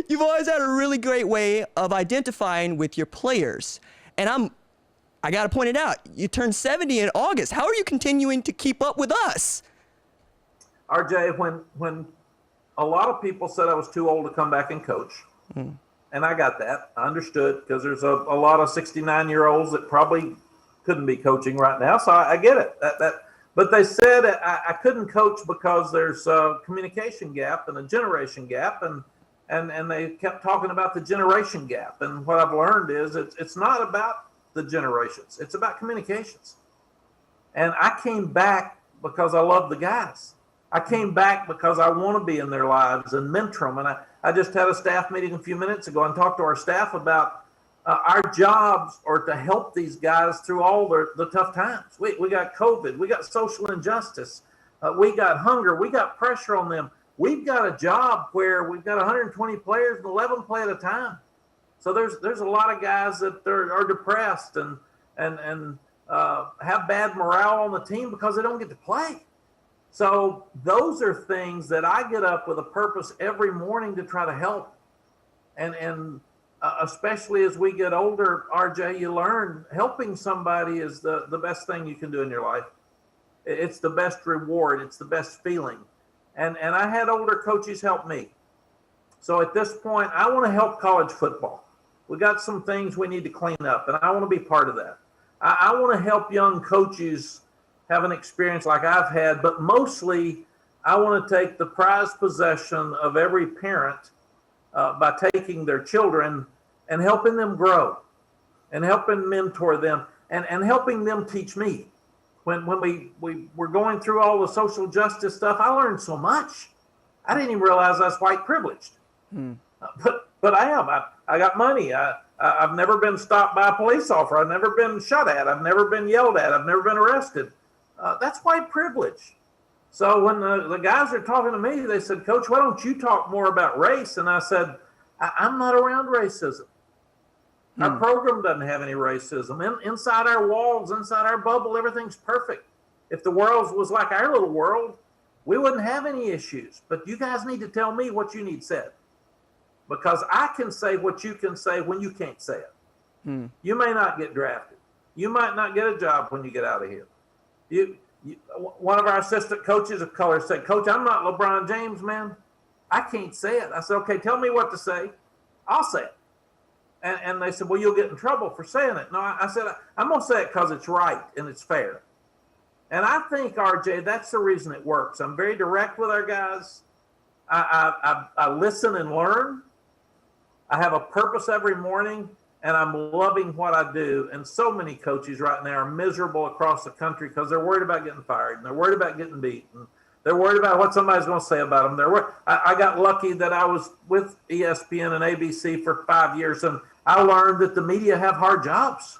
You've always had a really great way of identifying with your players. And I got to point it out, you turned 70 in August. How are you continuing to keep up with us? RJ, when a lot of people said I was too old to come back and coach, and I got that. I understood, because there's a lot of 69-year-olds that probably couldn't be coaching right now, so I get it. But they said I couldn't coach because there's a communication gap and a generation gap, and they kept talking about the generation gap. And what I've learned is it's not about the generations. It's about communications. And I came back because I love the guys. I came back because I want to be in their lives and mentor them. And I just had a staff meeting a few minutes ago and talked to our staff about our jobs are to help these guys through all the tough times. We got COVID. We got social injustice. We got hunger. We got pressure on them. We've got a job where we've got 120 players and 11 play at a time. So there's a lot of guys that are depressed and have bad morale on the team because they don't get to play. So those are things that I get up with a purpose every morning to try to help. And especially as we get older, RJ, you learn helping somebody is the best thing you can do in your life. It's the best reward. It's the best feeling. And I had older coaches help me. So at this point, I want to help college football. We got some things we need to clean up, and I want to be part of that. I want to help young coaches have an experience like I've had, but mostly I want to take the prized possession of every parent by taking their children and helping them grow and helping mentor them and helping them teach me. When we were going through all the social justice stuff, I learned so much. I didn't even realize I was white privileged. But I am. I got money. I've never been stopped by a police officer. I've never been shot at. I've never been yelled at. I've never been arrested. That's white privilege. So when the guys are talking to me, they said, Coach, why don't you talk more about race? And I said, I'm not around racism. Our program doesn't have any racism. Inside our walls, inside our bubble, everything's perfect. If the world was like our little world, we wouldn't have any issues. But you guys need to tell me what you need said. Because I can say what you can say when you can't say it. You may not get drafted. You might not get a job when you get out of here. One of our assistant coaches of color said, Coach, I'm not LeBron James, man. I can't say it. I said, okay, tell me what to say. I'll say it. And they said, well, you'll get in trouble for saying it. No, I said, I'm going to say it because it's right and it's fair. And I think, RJ, that's the reason it works. I'm very direct with our guys. I listen and learn. I have a purpose every morning, and I'm loving what I do. And so many coaches right now are miserable across the country because they're worried about getting fired, and they're worried about getting beaten. They're worried about what somebody's going to say about them. I got lucky that I was with ESPN and ABC for 5 years, and I learned that the media have hard jobs.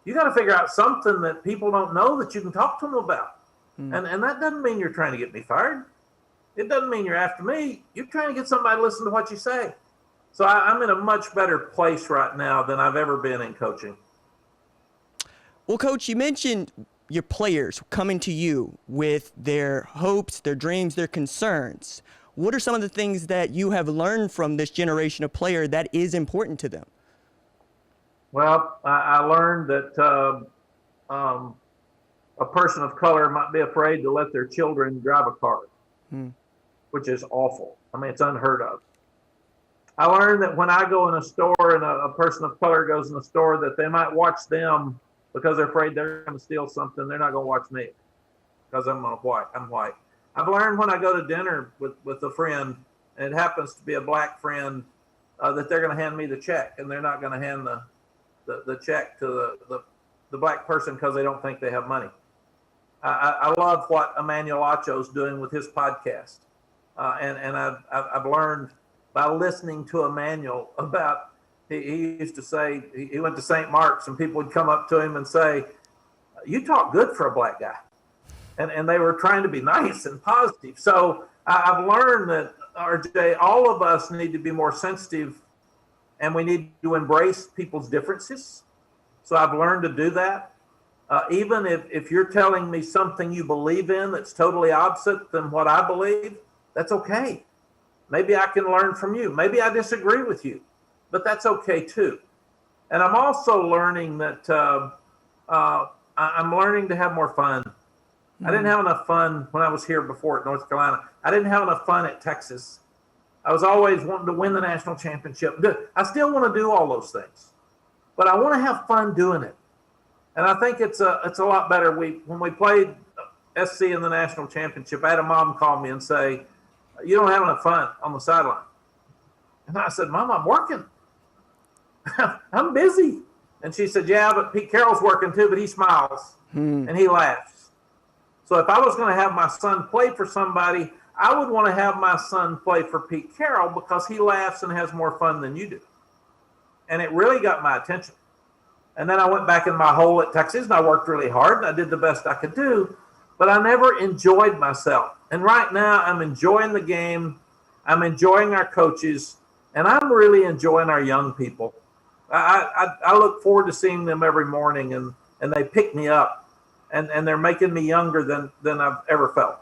You got to figure out something that people don't know that you can talk to them about. And that doesn't mean you're trying to get me fired. It doesn't mean you're after me. You're trying to get somebody to listen to what you say. So I'm in a much better place right now than I've ever been in coaching. Well, Coach, you mentioned your players coming to you with their hopes, their dreams, their concerns. What are some of the things that you have learned from this generation of player that is important to them? Well, I learned that a person of color might be afraid to let their children drive a car, which is awful. I mean, it's unheard of. I learned that when I go in a store and a person of color goes in the store, that they might watch them because they're afraid they're going to steal something. They're not going to watch me because I'm white. I've learned when I go to dinner with a friend, and it happens to be a black friend, that they're going to hand me the check, and they're not going to hand the check to the black person because they don't think they have money. I love what Emmanuel Acho's doing with his podcast. And I've learned by listening to Emmanuel about, he used to say, he went to St. Mark's and people would come up to him and say, you talk good for a black guy. And they were trying to be nice and positive. So I've learned that, RJ, all of us need to be more sensitive, and we need to embrace people's differences. So I've learned to do that. Even if you're telling me something you believe in that's totally opposite than what I believe, that's okay. Maybe I can learn from you. Maybe I disagree with you, but that's okay too. And I'm also learning that I'm learning to have more fun. I didn't have enough fun when I was here before at North Carolina. I didn't have enough fun at Texas. I was always wanting to win the national championship. I still want to do all those things, but I want to have fun doing it. And I think it's a lot better. When we played SC in the national championship, I had a mom call me and say, "You don't have enough fun on the sideline." And I said, "Mom, I'm working. I'm busy." And she said, "Yeah, but Pete Carroll's working too, but he smiles and he laughs." So if I was going to have my son play for somebody, I would want to have my son play for Pete Carroll because he laughs and has more fun than you do. And it really got my attention. And then I went back in my hole at Texas and I worked really hard and I did the best I could do, but I never enjoyed myself. And right now I'm enjoying the game. I'm enjoying our coaches, and I'm really enjoying our young people. I look forward to seeing them every morning, and they pick me up, and they're making me younger than I've ever felt.